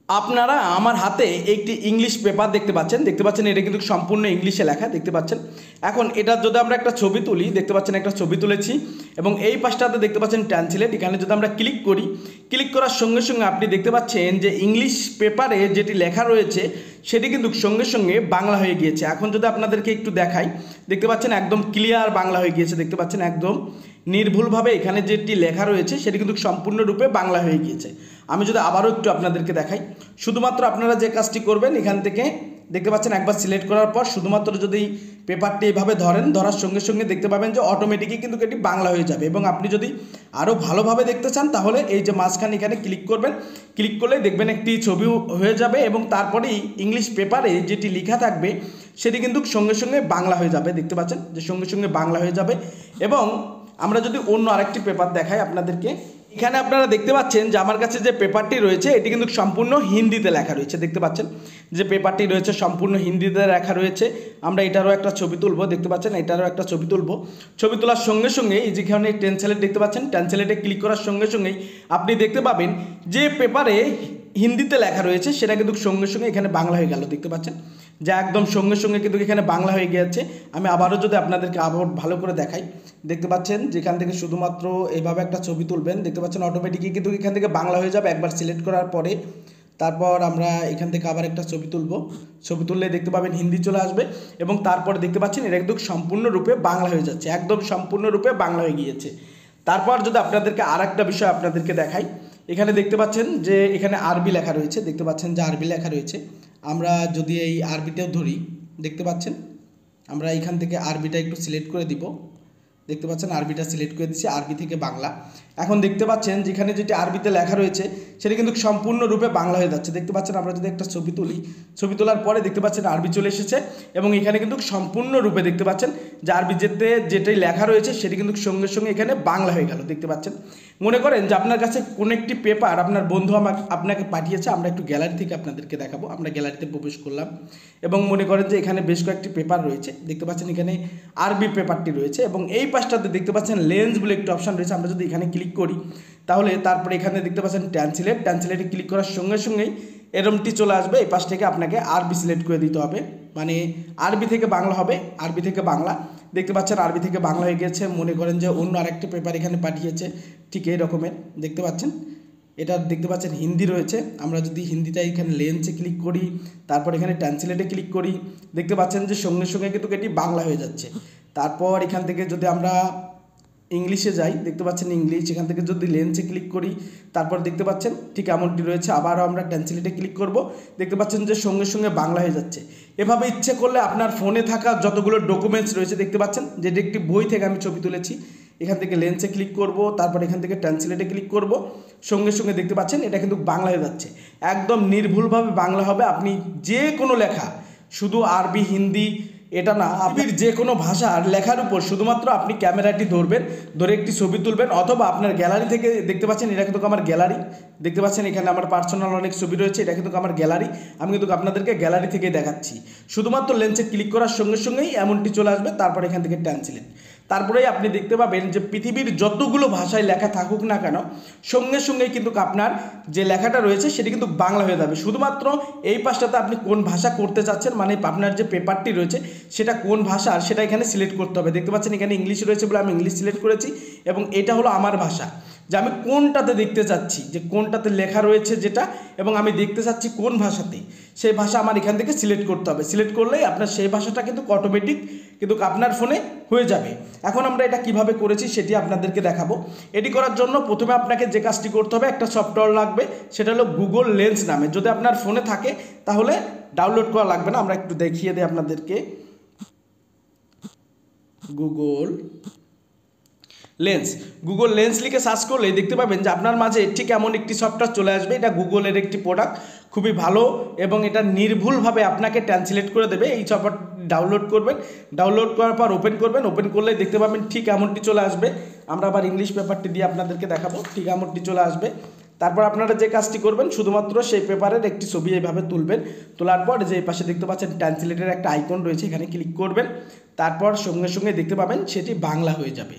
আপনারা আমার হাতে একটি ইংলিশ পেপার দেখতে পাচ্ছেন এটা কিন্তু সম্পূর্ণ ইংলিশে লেখা দেখতে পাচ্ছেন। এখন এটা যদি আমরা একটা ছবি তুলি, দেখতে পাচ্ছেন একটা ছবি তুলেছি এবং এই পাশটাতে দেখতে পাচ্ছেন ট্রান্সলেট। এখানে যদি আমরা ক্লিক করি, ক্লিক করার সঙ্গে সঙ্গে আপনি দেখতে পাচ্ছেন যে ইংলিশ পেপারে যেটি লেখা রয়েছে সেটি কিন্তু সঙ্গে সঙ্গে বাংলা হয়ে গিয়েছে। এখন যদি আপনাদেরকে একটু দেখাই, দেখতে পাচ্ছেন একদম ক্লিয়ার বাংলা হয়ে গিয়েছে, দেখতে পাচ্ছেন একদম নির্ভুলভাবে এখানে যেটি লেখা রয়েছে সেটি কিন্তু সম্পূর্ণরূপে বাংলা হয়ে গিয়েছে। আমি যদি আবারও একটু আপনাদেরকে দেখাই, শুধুমাত্র আপনারা যে কাজটি করবেন, এখান থেকে দেখতে পাচ্ছেন একবার সিলেক্ট করার পর শুধুমাত্র যদি পেপারটি এইভাবে ধরার সঙ্গে সঙ্গে দেখতে পাবেন যে অটোমেটিকই কিন্তু এটি বাংলা হয়ে যাবে। এবং আপনি যদি আরও ভালোভাবে দেখতে চান তাহলে এই যে মাঝখানে এখানে ক্লিক করবেন, ক্লিক করলে দেখবেন একটি ছবি হয়ে যাবে এবং তারপরেই ইংলিশ পেপারে যেটি লেখা থাকবে সেটি কিন্তু সঙ্গে সঙ্গে বাংলা হয়ে যাবে। দেখতে পাচ্ছেন যে সঙ্গে সঙ্গে বাংলা হয়ে যাবে। এবং আমরা যদি অন্য আরেকটি পেপার দেখাই আপনাদেরকে, এখানে আপনারা দেখতে পাচ্ছেন যে আমার কাছে যে পেপারটি রয়েছে এটি কিন্তু সম্পূর্ণ হিন্দিতে লেখা রয়েছে। দেখতে পাচ্ছেন যে পেপারটি রয়েছে সম্পূর্ণ হিন্দিতে লেখা রয়েছে। আমরা এটারও একটা ছবি তুলব, দেখতে পাচ্ছেন এটারও একটা ছবি তুলব। ছবি তোলার সঙ্গে সঙ্গে এই যেখানে ট্রান্সলেট দেখতে পাচ্ছেন, ট্রান্সলেটে ক্লিক করার সঙ্গে সঙ্গেই আপনি দেখতে পাবেন যে পেপারে হিন্দিতে লেখা রয়েছে সেটা কিন্তু সঙ্গে সঙ্গে এখানে বাংলা হয়ে গেল। দেখতে পাচ্ছেন যে একদম সঙ্গে সঙ্গে কিন্তু এখানে বাংলা হয়ে গিয়েছে। আমি আবারও যদি আপনাদেরকে আবার ভালো করে দেখাই, দেখতে পাচ্ছেন যেখান থেকে শুধুমাত্র এইভাবে একটা ছবি তুলবেন, দেখতে পাচ্ছেন অটোমেটিকই কিন্তু এখান থেকে বাংলা হয়ে যাবে একবার সিলেক্ট করার পরে। তারপর আমরা এখান থেকে আবার একটা ছবি তুলব, ছবি তুললে দেখতে পাবেন হিন্দি চলে আসবে এবং তারপরে দেখতে পাচ্ছেন এটা কিন্তু সম্পূর্ণরূপে বাংলা হয়ে যাচ্ছে, একদম সম্পূর্ণরূপে বাংলা হয়ে গিয়েছে। তারপর যদি আপনাদেরকে আর একটা বিষয় আপনাদেরকে দেখাই, এখানে দেখতে পাচ্ছেন যে এখানে আরবি লেখা রয়েছে, দেখতে পাচ্ছেন যে আরবি লেখা রয়েছে। আমরা যদি এই আরবিটাও ধরি, দেখতে পাচ্ছেন আমরা এখান থেকে আরবিটা একটু সিলেক্ট করে দিব, দেখতে পাচ্ছেন আরবিটা সিলেক্ট করে দিচ্ছি, আরবি থেকে বাংলা। এখন দেখতে পাচ্ছেন যেখানে যেটি আরবিতে লেখা রয়েছে সেটা কিন্তু সম্পূর্ণরূপে বাংলা হয়ে যাচ্ছে। দেখতে পাচ্ছেন আমরা যদি একটা ছবি তুলি, ছবি তোলার পরে দেখতে পাচ্ছেন আরবি চলে এসেছে এবং এখানে কিন্তু সম্পূর্ণরূপে দেখতে পাচ্ছেন যে আরবি যেটাই লেখা রয়েছে সেটি কিন্তু সঙ্গে সঙ্গে এখানে বাংলা হয়ে গেল। দেখতে পাচ্ছেন, মনে করেন যে আপনার কাছে কোনো একটি পেপার আপনার বন্ধু আপনাকে পাঠিয়েছে, আমরা একটু গ্যালারি থেকে আপনাদেরকে দেখাবো। আমরা গ্যালারিতে প্রবেশ করলাম এবং মনে করেন যে এখানে বেশ কয়েকটি পেপার রয়েছে, দেখতে পাচ্ছেন এখানে আরবি পেপারটি রয়েছে এবং এই পাশটাতে দেখতে পাচ্ছেন লেন্স বলে একটি অপশান রয়েছে। আমরা যদি এখানে ক্লিক করি তাহলে তারপরে এখানে দেখতে পাচ্ছেন ট্রান্সলেটে ক্লিক করার সঙ্গে সঙ্গেই এরমটি চলে আসবে। এই পাশ থেকে আপনাকে আরবি সিলেক্ট করে দিতে হবে, মানে আরবি থেকে বাংলা হবে, আরবি থেকে বাংলা। দেখতে পাচ্ছেন আরবি থেকে বাংলা হয়ে গেছে। মনে করেন যে অন্য আরেকটি পেপার এখানে পাঠিয়েছে ঠিক এই রকমের, দেখতে পাচ্ছেন এটা দেখতে পাচ্ছেন হিন্দি রয়েছে। আমরা যদি হিন্দিটা এখানে লেন্সে ক্লিক করি, তারপর এখানে ট্রান্সলেটে ক্লিক করি, দেখতে পাচ্ছেন যে সঙ্গে সঙ্গে কিন্তু এটি বাংলা হয়ে যাচ্ছে। তারপর এখান থেকে যদি আমরা ইংলিশে যাই, দেখতে পাচ্ছেন ইংলিশ, এখান থেকে যদি লেন্সে ক্লিক করি তারপর দেখতে পাচ্ছেন ঠিক এমনটি রয়েছে। আবারও আমরা ট্রান্সলেটে ক্লিক করব, দেখতে পাচ্ছেন যে সঙ্গে সঙ্গে বাংলা হয়ে যাচ্ছে। এভাবে ইচ্ছে করলে আপনার ফোনে থাকা যতগুলো ডকুমেন্টস রয়েছে, দেখতে পাচ্ছেন যেটি একটি বই থেকে আমি ছবি তুলেছি, এখান থেকে লেন্সে ক্লিক করব, তারপর এখান থেকে ট্রান্সলেটে ক্লিক করব, সঙ্গে সঙ্গে দেখতে পাচ্ছেন এটা কিন্তু বাংলা হয়ে যাচ্ছে, একদম নির্ভুলভাবে বাংলা হবে। আপনি যে কোনো লেখা, শুধু আরবি হিন্দি এটা না, আপনি যে কোনো ভাষার লেখার উপর শুধুমাত্র আপনি ক্যামেরাটি ধরবেন, ধরে একটি ছবি তুলবেন, অথবা আপনার গ্যালারি থেকে দেখতে পাচ্ছেন এটা কিন্তু আমার গ্যালারি, দেখতে পাচ্ছেন এখানে আমার পার্সোনাল অনেক ছবি রয়েছে, এটা কিন্তু আমার গ্যালারি। আমি কিন্তু আপনাদেরকে গ্যালারি থেকেই দেখাচ্ছি। শুধুমাত্র লেন্সে ক্লিক করার সঙ্গে সঙ্গেই এমনটি চলে আসবে, তারপর এখান থেকে ট্রান্সলেট। তারপরেই আপনি দেখতে পাবেন যে পৃথিবীর যতগুলো ভাষায় লেখা থাকুক না কেন সঙ্গে সঙ্গেই কিন্তু আপনার যে লেখাটা রয়েছে সেটি কিন্তু বাংলা হয়ে যাবে। শুধুমাত্র এই পাশটাতে আপনি কোন ভাষা করতে চাচ্ছেন, মানে আপনার যে পেপারটি রয়েছে সেটা কোন ভাষার সেটা এখানে সিলেক্ট করতে হবে। দেখতে পাচ্ছেন এখানে ইংলিশ রয়েছে বলে আমি ইংলিশ সিলেক্ট করেছি এবং এটা হলো আমার ভাষা, যে আমি কোনটাতে দেখতে চাচ্ছি, যে কোনটাতে লেখা রয়েছে যেটা, এবং আমি দেখতে চাচ্ছি কোন ভাষাতে, সেই ভাষা আমার এখান থেকে সিলেক্ট করতে হবে। সিলেক্ট করলেই আপনার সেই ভাষাটা কিন্তু অটোমেটিক কিন্তু আপনার ফোনে হয়ে যাবে। এখন আমরা এটা কিভাবে করেছি সেটি আপনাদেরকে দেখাবো। এটি করার জন্য প্রথমে আপনাকে যে কাজটি করতে হবে, একটা সফটওয়্যার লাগবে, সেটা হলো গুগল লেন্স নামে। যদি আপনার ফোনে থাকে তাহলে ডাউনলোড করা লাগবে না, আমরা একটু দেখিয়ে দিই আপনাদেরকে। গুগল লেন্স লিখে সার্চ করলেই দেখতে পাবেন যে আপনার মাঝে ঠিক এমন একটি সফটওয়্যার চলে আসবে। এটা গুগলের একটি প্রোডাক্ট, খুবই ভালো এবং এটা নির্ভুলভাবে আপনাকে ট্রান্সলেট করে দেবে। এই সফটওয়্যার ডাউনলোড করবেন, ডাউনলোড করার পর ওপেন করবেন, ওপেন করলেই দেখতে পাবেন ঠিক এমনটি চলে আসবে। আমরা আবার ইংলিশ পেপারটি দিয়ে আপনাদেরকে দেখাবো, ঠিক এমনটি চলে আসবে। তারপর আপনারা যে কাজটি করবেন, শুধুমাত্র সেই পেপারের একটি ছবি এইভাবে তুলবেন, তোলার পর যে পাশে দেখতে পাচ্ছেন ট্রান্সলেটের একটা আইকন রয়েছে, এখানে ক্লিক করবেন, তারপর সঙ্গে সঙ্গে দেখতে পাবেন সেটি বাংলা হয়ে যাবে।